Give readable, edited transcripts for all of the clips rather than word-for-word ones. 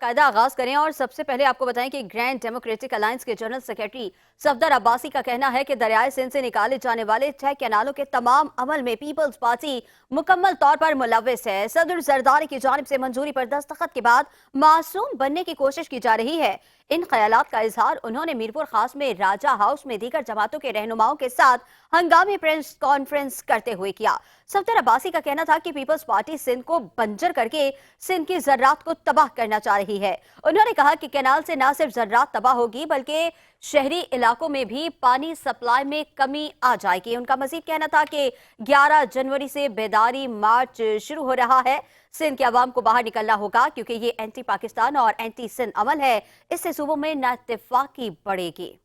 बाकायदा आगाज करें और सबसे पहले आपको बताएं कि ग्रैंड डेमोक्रेटिक अलायंस के जनरल सेक्रेटरी सफदर अब्बासी का कहना है कि दरियाए सिंध से निकाले जाने वाले 6 कैनालों के तमाम अमल में पीपल्स पार्टी मुकम्मल तौर पर मुलव्विस है। सदर जरदारी की जानिब से मंजूरी पर दस्तखत के बाद मासूम बनने की कोशिश की जा रही है। इन ख्यालात का इजहार उन्होंने मीरपुर खास में राजा हाउस में दीगर जमातों के रहनुमाओं के साथ हंगामी प्रेस कॉन्फ्रेंस करते हुए किया। सफदर अब्बासी का कहना था कि पीपल्स पार्टी सिंध को बंजर करके सिंध की ज़राअत को तबाह करना चाह रही है। उन्होंने कहा कि कैनाल से न सिर्फ ज़राअत तबाह होगी बल्कि शहरी इलाकों में भी पानी सप्लाई में कमी आ जाएगी। उनका मजीद कहना था कि 11 जनवरी से बेदारी मार्च शुरू हो रहा है। सिंध के अवाम को बाहर निकलना होगा क्योंकि ये एंटी पाकिस्तान और एंटी सिंध अमल है। इससे सूबों में नाइत्तेफाकी बढ़ेगी।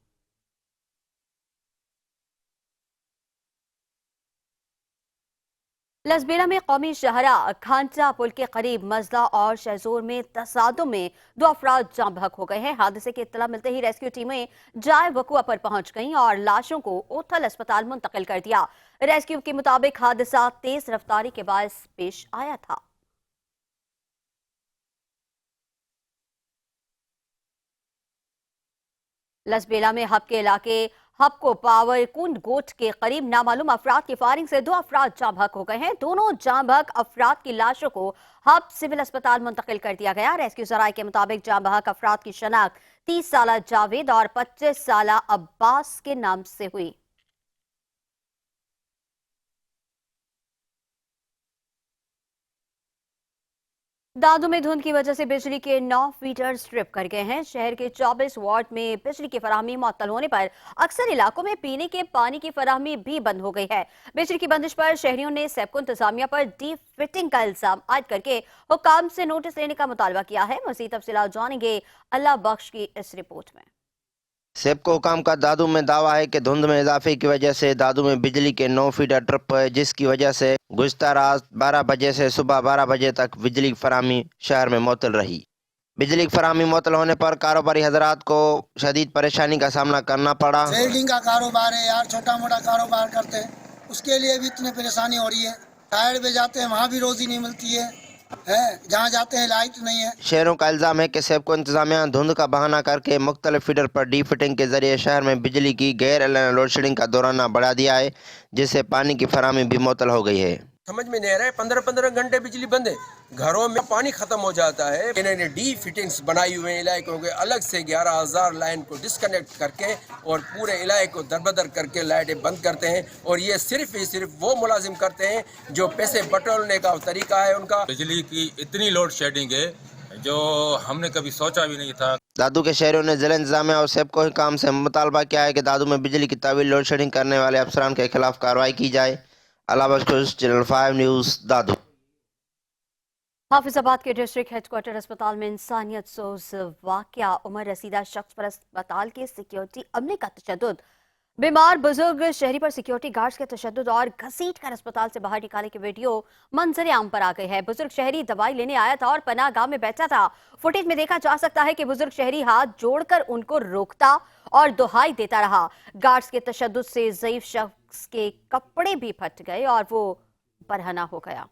लसबेला में कौमी शहरा खांचा पुल के करीब मजदा और शहजोर में तसादुम में 2 अफराद जाँ बहक हो गए हैं। हादसे की इत्तला मिलते ही रेस्क्यू टीमें जाए वकुआ पर पहुंच गईं और लाशों को ओथल अस्पताल मुंतकिल कर दिया। रेस्क्यू के मुताबिक हादसा तेज रफ्तारी के बायस पेश आया था। लसबेला में हब के इलाके हब को पावर कुंड गोट के करीब नामालूम अफराद की फायरिंग से 2 अफराद जाँ बहक हो गए हैं। दोनों जाँ बहक अफराद की लाशों को हब सिविल अस्पताल मुंतकिल कर दिया गया। रेस्क्यू जराये के मुताबिक जाँ बहक अफराद की शनाख्त 30 साला जावेद और 25 साला अब्बास के नाम से हुई। दादू में धुंध की वजह से बिजली के 9 फीडर स्ट्रिप कर गए हैं। शहर के 24 वार्ड में बिजली की फराहमी मुअत्तल होने पर अक्सर इलाकों में पीने के पानी की फराहमी भी बंद हो गई है। बिजली की बंदिश पर शहरियों ने सेपको इंतजामिया पर डीप फिटिंग का इल्जाम आयद करके हुकाम से नोटिस लेने का मुतालबा किया है। मजीद तफसीलात जानेंगे अल्लाह बख्श की इस रिपोर्ट में। सेपको हुकाम का दादू में दावा है कि धुंध में इजाफे की वजह से दादू में बिजली के 9 फीडर ट्रिप है, जिसकी वजह से गुज़िश्ता रात 12 बजे से सुबह 12 बजे तक बिजली की फराहमी शहर में मुअत्तल रही। बिजली की फराहमी मुअत्तल होने पर कारोबारी हजरात को शदीद परेशानी का सामना करना पड़ा। वेल्डिंग का कारोबार है यार, छोटा मोटा कारोबार करते हैं, उसके लिए भी इतनी परेशानी हो रही है। टायर पे जाते हैं वहाँ भी रोजी नहीं मिलती है, जहाँ जाते हैं लाइट नहीं है। शहरों का इल्जाम है कि सेपको इंतजामिया धुंध का बहाना करके मुख्तलिफ फीडर पर डी फिटिंग के जरिए शहर में बिजली की गैर एलाना लोड शेडिंग का दौराना बढ़ा दिया है, जिससे पानी की फराहमी भी मुअत्तल हो गई है। समझ में नहीं आ रहा है, 15-15 घंटे बिजली बंद है, घरों में पानी खत्म हो जाता है। इन्होंने डी फिटिंग्स बनाई हुए हैं इलाकों के, अलग से 11,000 लाइन को डिस्कनेक्ट करके और पूरे इलाके को दरबदर करके लाइटें बंद करते हैं। और ये सिर्फ वो मुलाजिम करते हैं जो पैसे बटोरने का तरीका है उनका। बिजली की इतनी लोड शेडिंग है जो हमने कभी सोचा भी नहीं था। दादू के शहरियों ने जिला इंतजामिया और सेपको हुकाम से मुतालबा किया है कि दादू में बिजली की तावील लोड शेडिंग करने वाले अफसरान के खिलाफ कार्रवाई की जाए। अलावा चैनल 5 न्यूज़ दादू। हाफिजाबाद के डिस्ट्रिक्ट हेडक्वार्टर अस्पताल में इंसानियत सोज वाकया। उम्र रसीदा शख्स पर अस्पताल के सिक्योरिटी अमले का तशद्दुद। बीमार बुजुर्ग शहरी पर सिक्योरिटी गार्ड्स के तशद्दुद और घसीट कर अस्पताल से बाहर निकाले की वीडियो मंजर आम पर आ गई है। बुजुर्ग शहरी दवाई लेने आया था और पनाह गाह में बैठा था। फुटेज में देखा जा सकता है कि बुजुर्ग शहरी हाथ जोड़कर उनको रोकता और दुहाई देता रहा। गार्ड्स के तशद्दुद से ज़ईफ शख्स के कपड़े भी फट गए और वो बरहना हो गया।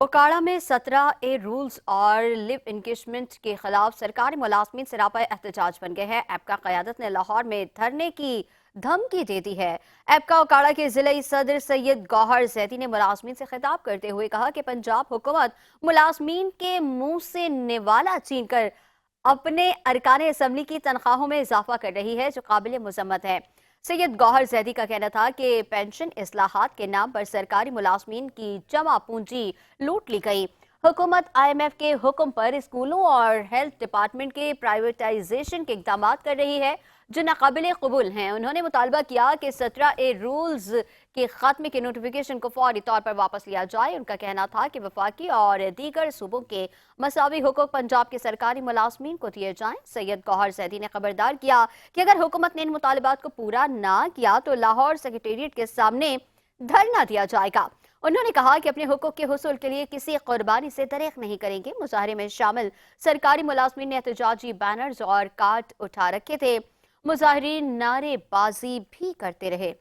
ओकाड़ा में 17A रूल्स और लिव इंगेजमेंट के खिलाफ सरकारी मुलाजमीन सरापा एहतजाज बन गए हैं। एपका क़यादत ने लाहौर में धरने की धमकी दे दी है। एपका ओकाड़ा के जिले सदर सैयद गौहर जैदी ने मुलाजमीन से खिताब करते हुए कहा कि पंजाब हुकूमत मुलाजमीन के मुंह से निवाला छीन कर अपने अरकान असम्बली की तनख्वाहों में इजाफा कर रही है, जो काबिल मजम्मत है। सैयद गौहर जैदी का कहना था कि पेंशन इस्लाहात के नाम पर सरकारी मुलाजमीन की जमा पूंजी लूट ली गई। हुकूमत IMF के हुक्म पर स्कूलों और हेल्थ डिपार्टमेंट के प्राइवेटाइजेशन के इकदाम कर रही है, जो नाकाबिल कबूल हैं। उन्होंने मुतालबा किया कि 17A रूल्स के खात्मे के नोटिफिकेशन को फौरी तौर पर वापस लिया जाए। उनका कहना था कि वफाकी और दीगर सूबों के मसावी हुकूक पंजाब के सरकारी मुलाजमीन को दिए जाएं। सैयद गौहर जैदी ने खबरदार किया कि अगर हुकूमत ने इन मुतालबात को पूरा ना किया तो लाहौर सेक्रेटेरिएट के सामने धरना दिया जाएगा। उन्होंने कहा कि अपने हुकूक के हुसूल के लिए किसी कुर्बानी से दरेक नहीं करेंगे। मुजाहरे में शामिल सरकारी मुलाजमीन ने एहतजाजी बैनर्स और कार्ड उठा रखे थे। मुजाहिरीन नारेबाजी भी करते रहे।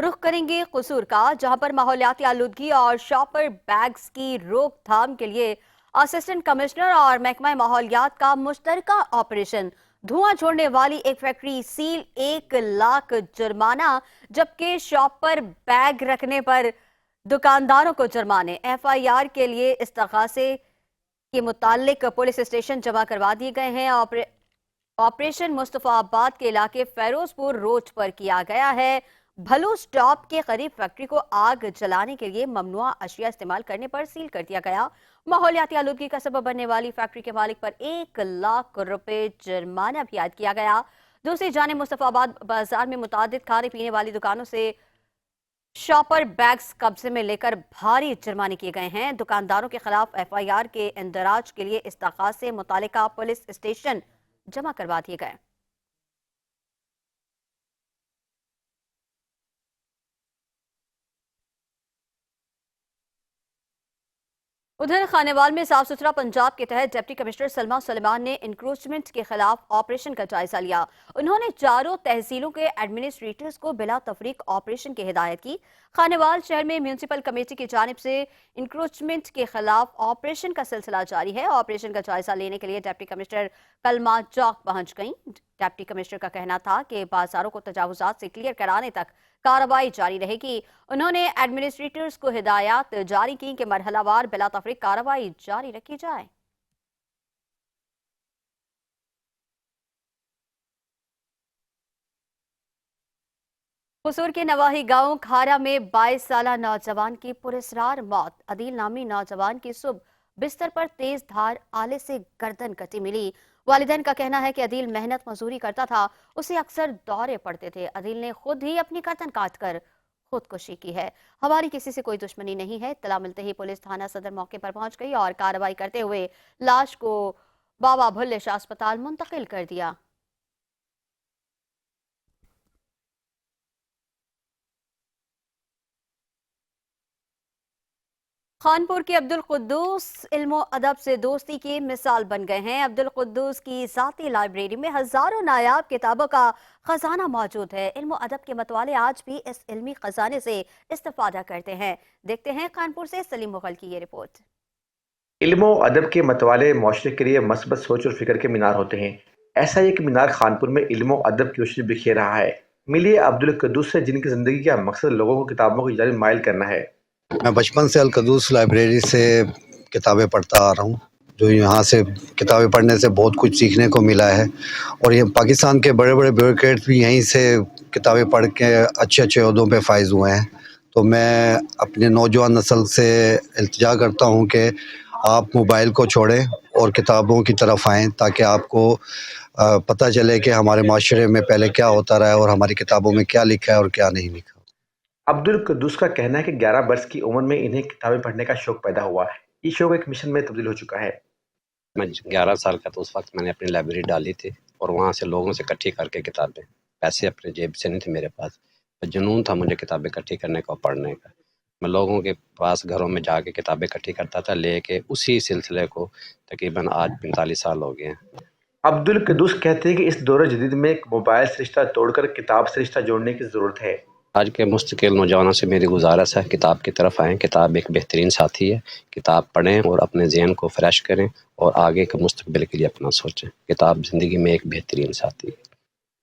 रुख करेंगे कसूर का, जहां पर माहौलियाती आलूदगी और शॉपर बैग्स की रोकथाम के लिए असिस्टेंट कमिश्नर और महकमा माहौलियात का मुश्तरका ऑपरेशन। धुआं छोड़ने वाली एक फैक्ट्री सील, 1 लाख जुर्माना, जबकि शॉपर बैग रखने पर दुकानदारों को जुर्माने। FIR के लिए इस्तगासे के मुतालिक पुलिस स्टेशन जमा करवा दिए गए हैं। ऑपरेशन मुस्तफाबाद के इलाके फेरोजपुर रोड पर किया गया है। भलू स्टॉप के करीब फैक्ट्री को आग जलाने के लिए ममनुआ अशिया इस्तेमाल करने पर सील कर दिया गया। माहौलियाती आलूदगी का सबब बनने वाली फैक्ट्री के मालिक पर 1 लाख रुपए जुर्माना भी आयद किया गया। दूसरी जानिब मुस्तफाबाद बाजार में मुतादिद खाने पीने वाली दुकानों से शॉपर बैग्स कब्जे में लेकर भारी जुर्माने किए गए हैं। दुकानदारों के खिलाफ FIR के इंदराज के लिए इस्तगासे मुतालिका पुलिस स्टेशन जमा करवा दिए गए। उधर खानेवाल में साफ सुथरा पंजाब के तहत डिप्टी कमिश्नर सलमा सलेमान ने इंक्रोचमेंट के खिलाफ ऑपरेशन का जायजा लिया। उन्होंने चारों तहसीलों के एडमिनिस्ट्रेटर्स को बिला तफरीक ऑपरेशन की हिदायत की। खानेवाल शहर में म्यूनिसिपल कमेटी की जानिब से इंक्रोचमेंट के खिलाफ ऑपरेशन का सिलसिला जारी है। ऑपरेशन का जायजा लेने के लिए डिप्टी कमिश्नर कलमा चौक पहुंच गईं। डिप्टी कमिश्नर का कहना था कि बाजारों को तजावुजात से क्लियर कराने तक कार्रवाई जारी रहेगी। उन्होंने एडमिनिस्ट्रेटर्स को हिदायत जारी की कि मरहलावार बिला तफरीक कार्रवाई जारी रखी जाए। कसूर के नवाही गांव खारा में 22 साला नौजवान की पुरस्रार मौत। अदील नामी नौजवान की सुबह बिस्तर पर तेज धार आले से गर्दन कटी मिली। वालिदैन का कहना है कि अदील मेहनत मजदूरी करता था, उसे अक्सर दौरे पड़ते थे। अदील ने खुद ही अपनी गर्दन काटकर खुदकुशी की है। हमारी किसी से कोई दुश्मनी नहीं है। इत्तला मिलते ही पुलिस थाना सदर मौके पर पहुंच गई और कार्रवाई करते हुए लाश को बाबा भुल्ले शाह अस्पताल मुंतकिल कर दिया। खानपुर के अब्दुल कुद्दूस इल्मो अदब से दोस्ती की मिसाल बन गए हैं। अब्दुल कुद्दूस की ज़ाती लाइब्रेरी में हजारों नायाब किताबों का खजाना मौजूद है। इल्मो अदब के मतवाले आज भी इस इल्मी खजाने से इस्तेफादा करते हैं। देखते हैं कानपुर से सलीम मुगल की ये रिपोर्ट। इल्मो अदब के मतवाले माशरे के लिए मस्बत सोच और फिक्र के मीनार होते हैं। ऐसा एक मीनार खानपुर में इल्मो अदब की रोशनी बिखेर रहा है। मिलिए अब्दुल कुद्दूस से, जिनकी ज़िंदगी का मकसद लोगों को किताबों की जानिब माइल करना है। मैं बचपन से अल कुद्दूस लाइब्रेरी से किताबें पढ़ता आ रहा हूँ। जो यहाँ से किताबें पढ़ने से बहुत कुछ सीखने को मिला है और ये पाकिस्तान के बड़े बड़े ब्यूरोक्रेट भी यहीं से किताबें पढ़ के अच्छे अच्छे ओहदों पे फाइज हुए हैं। तो मैं अपने नौजवान नस्ल से इल्तिजा करता हूँ कि आप मोबाइल को छोड़ें और किताबों की तरफ आएँ, ताकि आपको पता चले कि हमारे माशरे में पहले क्या होता रहा है और हमारी किताबों में क्या लिखा है और क्या नहीं लिखा। अब्दुल कुद्दूस का कहना है कि 11 वर्ष की उम्र में इन्हें किताबें पढ़ने का शौक पैदा हुआ है। ये शौक एक मिशन में तब्दील हो चुका है। मैं 11 साल का, तो उस वक्त मैंने अपनी लाइब्रेरी डाली थी और वहाँ से लोगों से इकट्ठी करके किताबें, पैसे अपने जेब से नहीं थे मेरे पास, पर जुनून था मुझे किताबें इकट्ठी करने का और पढ़ने का। मैं लोगों के पास घरों में जाके किताबें इकट्ठी करता था, लेके उसी सिलसिले को तकरीबन आज 45 साल हो गए हैं। अब्दुल कुद्दूस कहते हैं कि इस दौर जदीद में मोबाइल से रिश्ता तोड़कर किताब से रिश्ता जोड़ने की ज़रूरत है। आज के मुस्तकिल नौजवानों से मेरी गुजारिश है, किताब की तरफ आएँ। किताब एक बेहतरीन साथी है। किताब पढ़ें और अपने ज़हन को फ्रेश करें और आगे के मुस्तकबिल के लिए अपना सोचें। किताब ज़िंदगी में एक बेहतरीन साथी है।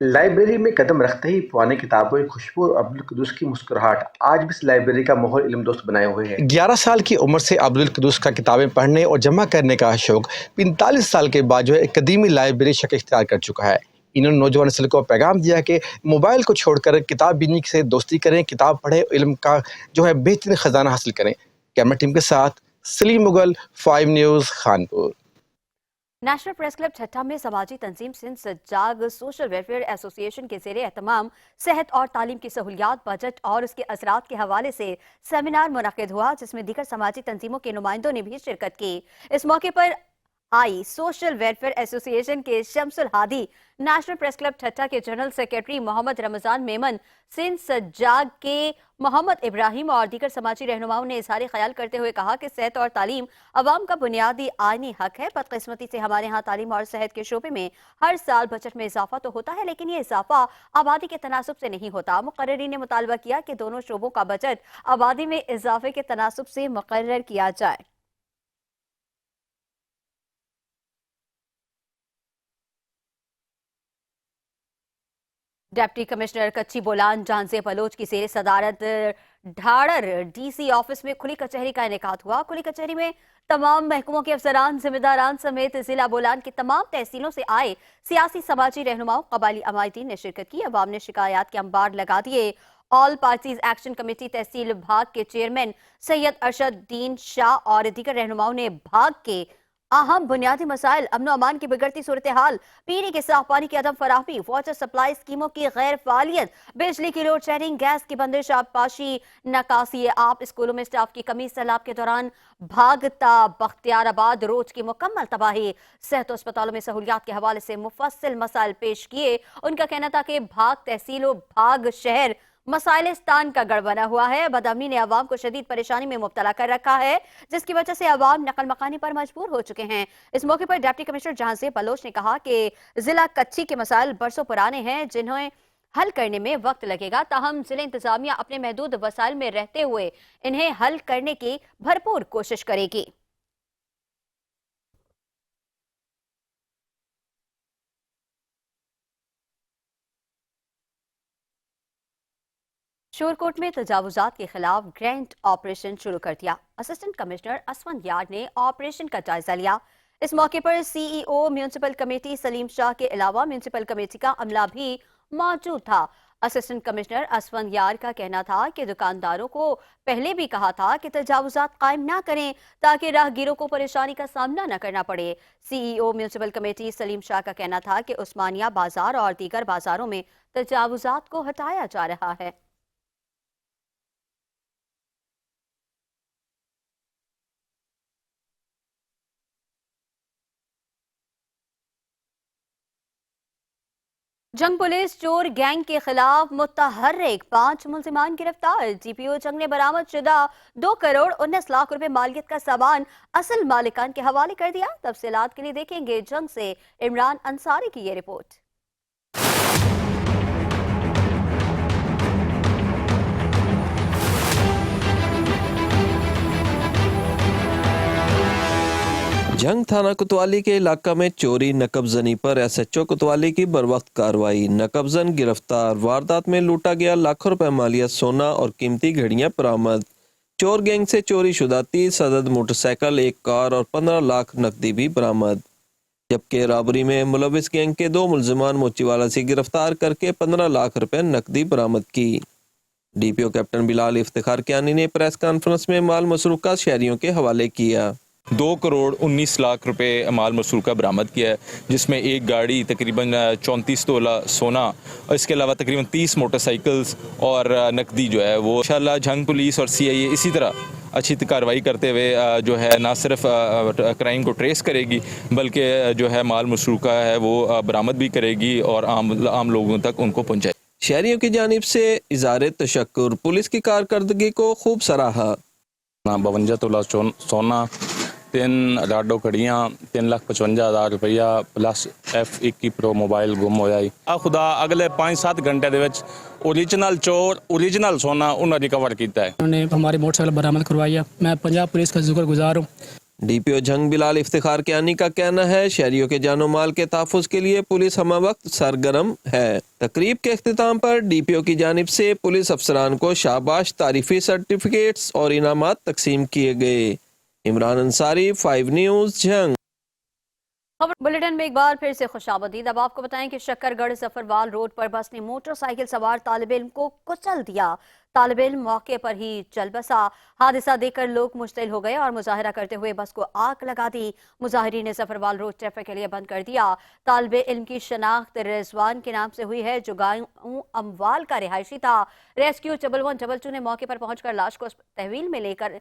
लाइब्रेरी में कदम रखते ही पुरानी किताबों की खुशबू और अब्दुल कुद्दूस की मुस्कुराहट आज भी इस लाइब्रेरी का माहौल इल्म दोस्त बनाए हुए है। 11 साल की उम्र से अब्दुल कुद्दूस का किताबें पढ़ने और जमा करने का शौक 45 साल के बाद जो है एक कदीमी लाइब्रेरी शक्ल इख्तियार कर चुका है। इन्होंने नौजवान नस्ल को पैगाम दिया कि मोबाइल को छोड़कर किताब बीनी से दोस्ती करें, किताब पढ़ें, इल्म का जो है बेहतरीन खजाना हासिल करें। कैमरा टीम के साथ Saleem Mughal, 5 news, Khanpur. National press club Thatta में समाजी तंजीम Sindh Sujag social welfare association के ज़ेरे एहतमाम सेहत और तालीम की सहूलियात, बजट और उसके असरात के हवाले से सेमिनार मुनक़िद हुआ, जिसमें दीगर समाजी तंजीमों के नुमाइंदों ने भी शिरकत की। इस मौके पर आई। सोशल वेलफेयर एसोसिएशन के Shamsul Hadi, national press club Thatta के जनरल सेक्रेटरी मोहम्मद रमजान मेमन, सिंध सज्जाग के मोहम्मद इब्राहिम और दीगर समाजी रहनुमाओं ने इजहार ख्याल करते हुए कहा कि सेहत और तालीम अवाम का बुनियादी आईनी हक है। बदकिस्मती से हमारे यहाँ तालीम और सेहत के शोबे में हर साल बजट में इजाफा तो होता है, लेकिन ये इजाफा आबादी के तनासुब से नहीं होता। मुकर्रिरीन ने मुतालबा किया कि दोनों शोबों का बजट आबादी में इजाफे के तनासुब से मुकर्रर किया जाए। डिप्टी कमिश्नर कच्ची बोलान जानजे बलोच की जेर सदारत ढाड़र डीसी ऑफिस में खुली कचहरी का इनेकाद हुआ। खुली कचहरी में तमाम महकमों के अफसरान, जिम्मेदारान समेत जिला बोलान की तमाम तहसीलों से आए सियासी समाजी रहनुमाओं, कबायली अमायदीन ने शिरकत की। अवाम ने शिकायत के अंबार लगा दिए। ऑल पार्टीज एक्शन कमेटी तहसील भाग के चेयरमैन सैयद अरशदुद्दीन शाह और दीगर रहनुमाओं ने भाग के अहम बुनियादी मसाइल, अमन अमान की बिगड़ती सूरत हाल, पीने के साफ पानी की अदम फराहमी, वाटर सप्लाई स्कीमों की गैर फालियत, बिजली की लोड शेडिंग, गैस की बंदिश, आबपाशी, नकासी आप, स्कूलों में स्टाफ की कमी, सैलाब के दौरान भागता बख्तियाराबाद रोड की मुकम्मल तबाही, सेहत अस्पतालों में सहूलियात के हवाले से मुफस्सिल मसाइल पेश किए। उनका कहना था कि भाग तहसील भाग शहर मसाइलिस्तान का गढ़ बना हुआ है। बदअमनी ने अवाम को शदीद परेशानी में मुब्तला कर रखा है, जिसकी वजह से अवाम नकल मकानी पर मजबूर हो चुके हैं। इस मौके पर डिप्टी कमिश्नर जहांजेब बलोच ने कहा कि जिला कच्ची के मसाइल बरसों पुराने हैं, जिन्हें हल करने में वक्त लगेगा। ताहम जिला इंतजामिया अपने महदूद वसाइल में रहते हुए इन्हें हल करने की भरपूर कोशिश करेगी। शोरकोट में तजावुजात के खिलाफ ग्रैंड ऑपरेशन शुरू कर दिया। असिस्टेंट कमिश्नर असफंद यार ने ऑपरेशन का जायजा लिया। इस मौके पर CEO municipal committee Salim Shah के अलावा म्यूनिसिपल कमेटी का अमला भी मौजूद था। असिस्टेंट कमिश्नर असफंद यार का कहना था कि दुकानदारों को पहले भी कहा था कि तजावुजात कायम ना करें ताकि राहगीरों को परेशानी का सामना न करना पड़े। CEO municipal committee Salim Shah का कहना था कि उस्मानिया बाजार और दीगर बाजारों में तजावुजात को हटाया जा रहा है। जंग पुलिस चोर गैंग के खिलाफ मुतहर्रिक 5 मुल्जिमान गिरफ्तार। जीपीओ जंग ने बरामद शुदा 2 करोड़ 19 लाख रुपए मालियत का सामान असल मालिकान के हवाले कर दिया। तफसीलात के लिए देखेंगे जंग से इमरान अंसारी की ये रिपोर्ट। जंग थाना कोतवाली के इलाका में चोरी नकबजनी पर एसएचओ कोतवाली की बरवक्त कार्रवाई। नकबजन गिरफ्तार। वारदात में लूटा गया लाखों रुपए मालियत सोना और कीमती घड़ियां बरामद। चोर गैंग से चोरी शुदा 30 अदद मोटरसाइकिल, 1 कार और 15 लाख नकदी भी बरामद। जबकि राबरी में मुलविस गैंग के 2 मुल्जिमान मोचीवाला से गिरफ्तार करके 15 लाख रुपए नकदी बरामद की। डीपीओ कैप्टन बिलाल इफ्तिखार कियानी ने प्रेस कॉन्फ्रेंस में माल मसरूका शहरियों के हवाले किया। 2 करोड़ 19 लाख रुपए माल मसरूका बरामद किया है, जिसमें एक गाड़ी, तकरीबन 34 तोला सोना और इसके अलावा तकरीबन 30 मोटरसाइकिल्स और नकदी जो है वो इंशाल्लाह जंग पुलिस और सीआईए इसी तरह अच्छी कार्रवाई करते हुए जो है ना सिर्फ क्राइम को ट्रेस करेगी बल्कि जो है माल मसरूका है वो बरामद भी करेगी और आम लोगों तक उनको पहुँचाए। शहरियों की जानिब से इज़हार तशक्कुर। पुलिस की कारकर्दगी को खूब सराहा। 52 तोला सोना, 3 लाडो कड़ियाँ, 3,55,000 रुपया प्लस F21 प्रो मोबाइल गुम हो जाए। खुदा अगले 5-7 घंटे दे विच ओरिजिनल चोर ओरिजिनल सोना उन्हें रिकवर किया है। उन्होंने हमारी मोटरसाइकिल बरामद करवाई है। मैं पंजाब पुलिस का शुक्रगुजार हूँ। डीपीओ जंग बिलाल इफ्तिखार कियानी का कहना है शहरियों के जानो माल के तहफ़्फ़ुज़ के लिए पुलिस हमा वक्त सरगर्म है। तकरीब के इख्तिताम पर डीपीओ की जानिब से पुलिस अफसरान को शाबाश, तारीफी सर्टिफिकेट्स और इनामात तकसीम किए गए। इमरान अंसारी, 5 न्यूज़, जंग। खबर बुलेटिन में एक बार फिर से खुशामदीद। अब आपको बताएं कि शक्करगढ़ जफरवाल रोड पर बस ने मोटरसाइकिल सवार तालिब इल्म को कुचल दिया। तालिब इल्म मौके पर ही चल बसा। हादसा देखकर लोग मुश्तिल हो गए और मुजाहरा करते हुए बस को आग लगा दी। मुजाहिरीन ने जफरवाल रोड ट्रैफिक के लिए बंद कर दिया। तालिब इल्म की शनाख्त रिजवान के नाम से हुई है, जो गांव अमवाल का रिहायशी था। रेस्क्यू चबल 1 चबल 2 ने मौके पर पहुंचकर लाश को तहवील में लेकर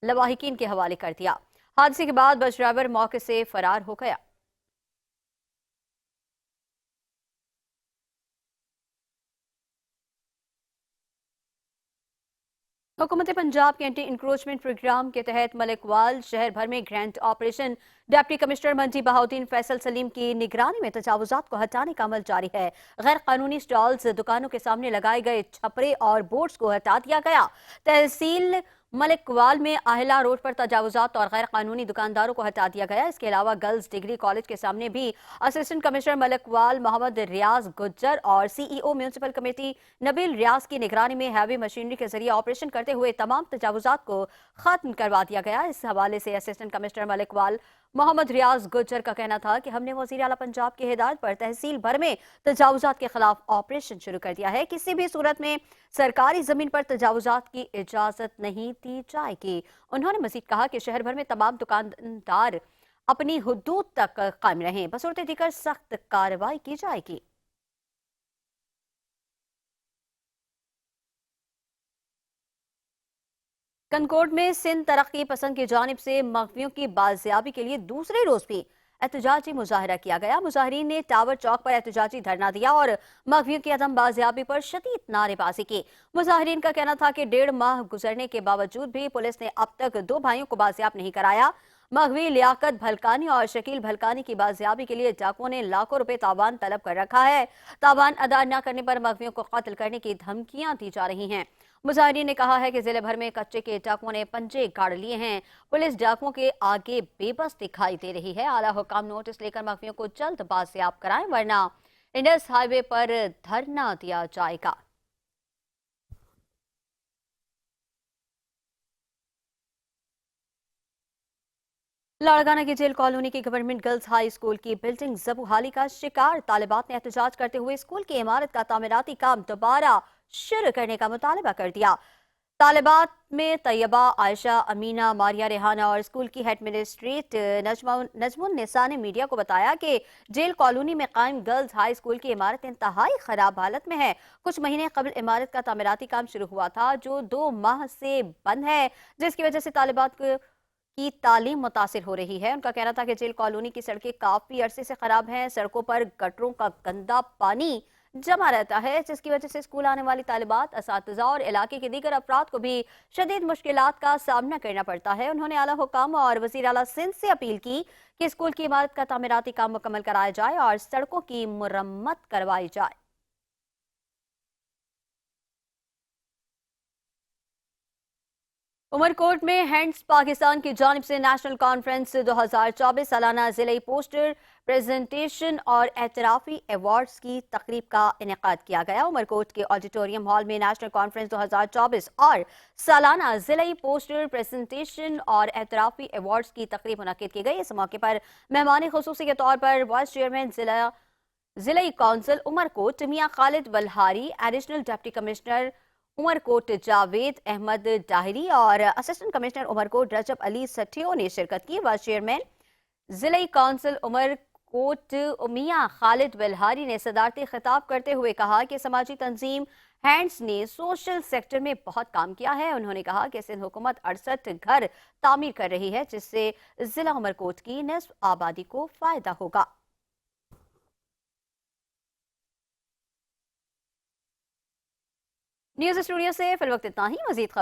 लवाहिकीन के हवाले कर दिया। हादसे के बाद बस ड्राइवर मौके से फरार हो गया। हुकूमत पंजाब के एंटी इंक्रोचमेंट प्रोग्राम के तहत मलिकवाल शहर भर में ग्रैंड ऑपरेशन डिप्टी कमिश्नर मंजी बहाउद्दीन फैसल सलीम की निगरानी में तजावुजात को हटाने का अमल जारी है। गैर कानूनी स्टॉल्स, दुकानों के सामने लगाए गए छपरे और बोर्ड्स को हटा दिया गया। तहसील मलिकवाल में आहिला रोड पर तजावुजात और गैर कानूनी दुकानदारों को हटा दिया गया। इसके अलावा गर्ल्स डिग्री कॉलेज के सामने भी असिस्टेंट कमिश्नर मलिकवाल मोहम्मद रियाज गुज्जर और सीईओ म्यूनिसिपल कमेटी नबील रियाज की निगरानी में हैवी मशीनरी के जरिए ऑपरेशन करते हुए तमाम तजावुजात को खत्म करवा दिया गया। इस हवाले से असिस्टेंट कमिश्नर मलिकवाल मोहम्मद रियाज गुज्जर का कहना था कि हमने वज़ीर आला पंजाब की हिदायत पर तहसील भर में तजावुजात के खिलाफ ऑपरेशन शुरू कर दिया है। किसी भी सूरत में सरकारी जमीन पर तजावुजात की इजाजत नहीं दी जाएगी। उन्होंने मजीद कहा कि शहर भर में तमाम दुकानदार अपनी हुदूद तक कायम रहें, बसूरत दीगर सख्त कार्रवाई की जाएगी। कनकोट में सिंध तरक्की पसंद की जानिब से मगफियों की बाजियाबी के लिए दूसरे रोज भी एहतजाजी मुजाहरा किया गया। मुजाहरीन ने टावर चौक पर एहतजाजी धरना दिया और मगफियों की अदम बाजियाबी पर शदीद नारेबाजी की। मुजाहरीन का कहना था कि 1.5 माह गुजरने के बावजूद भी पुलिस ने अब तक 2 भाइयों को बाजियाब नहीं कराया। मगवी लियाकत भलकानी और शकील भलकानी की बाजियाबी के लिए डाकुओं ने लाखों रुपए तावान तलब कर रखा है। तावान अदा न करने पर मगवियों को कत्ल करने की धमकियां दी जा रही हैं। मुजाहिरीन ने कहा है कि जिले भर में कच्चे के डाकुओं ने पंजे गाड़ लिए हैं। पुलिस डाकुओं के आगे बेबस दिखाई दे रही है। आला हुकाम नोटिस लेकर मगवियों को जल्द बाजियाब कराएं, वरना इंडस हाईवे पर धरना दिया जाएगा। लाड़काना की जेल कॉलोनी की गवर्नमेंट गर्ल्स हाई स्कूल की बिल्डिंग जबूहाली का शिकार। तालिबात ने एहतजाज करते हुए स्कूल की इमारत का तामीराती काम दोबारा शुरू करने का मुतालबा कर दिया। तालिबात में तैयबा, आयशा, अमीना, मारिया रेहाना और स्कूल की हेड एडमिनिस्ट्रेट नजमुन निसा ने मीडिया को बताया कि जेल कॉलोनी में कायम गर्ल्स हाई स्कूल की इमारत इंतहाई खराब हालत में है। कुछ महीने कबल इमारत का तामीराती काम शुरू हुआ था, जो 2 माह से बंद है, जिसकी वजह से तालिबात की तालीम मुतासिर हो रही है। उनका कहना था कि जेल कॉलोनी की सड़कें काफी अरसे से खराब हैं। सड़कों पर गटरों का गंदा पानी जमा रहता है, जिसकी वजह से स्कूल आने वाली तालिबात, असातिज़ा और इलाके के दीगर अफराद को भी शदीद मुश्किलात का सामना करना पड़ता है। उन्होंने आला हुकाम और वज़ीर आला सिंध से अपील की कि स्कूल की इमारत का तामीराती काम मुकम्मल कराया जाए और सड़कों की मुरम्मत करवाई जाए। उमरकोट में हैंड्स पाकिस्तान की जानिब से नेशनल कॉन्फ्रेंस 2024 सालाना जिले पोस्टर प्रेजेंटेशन और एतराफ़ी अवार्ड्स की तकरीब का इनेकाद किया गया। उमरकोट के ऑडिटोरियम हॉल में नेशनल कॉन्फ्रेंस 2024 और सालाना जिले पोस्टर प्रेजेंटेशन और एतराफ़ी अवार्ड्स की तकरीब मुनक्किद की गई। इस मौके पर मेहमान खुसूसी के तौर पर वाइस चेयरमैन जिला council Umerkot Mian Khalid Walhari, additional deputy commissioner Umerkot Javed Ahmed Dahri और असिस्टेंट कमिश्नर उमरकोट रजब अली सठियो ने शिरकत की। वाइस चेयरमैन जिला कौंसिल उमरकोट मियां खालिद वल्हारी ने सदारती खिताब करते हुए कहा कि समाजी तंजीम हैंड्स ने सोशल सेक्टर में बहुत काम किया है। उन्होंने कहा कि सिंध हुकूमत 68 घर तामीर कर रही है, जिससे जिला उमरकोट की निस्फ आबादी को फायदा होगा। न्यूज़ स्टूडियो से फिल वक्त इतना ही। मजीद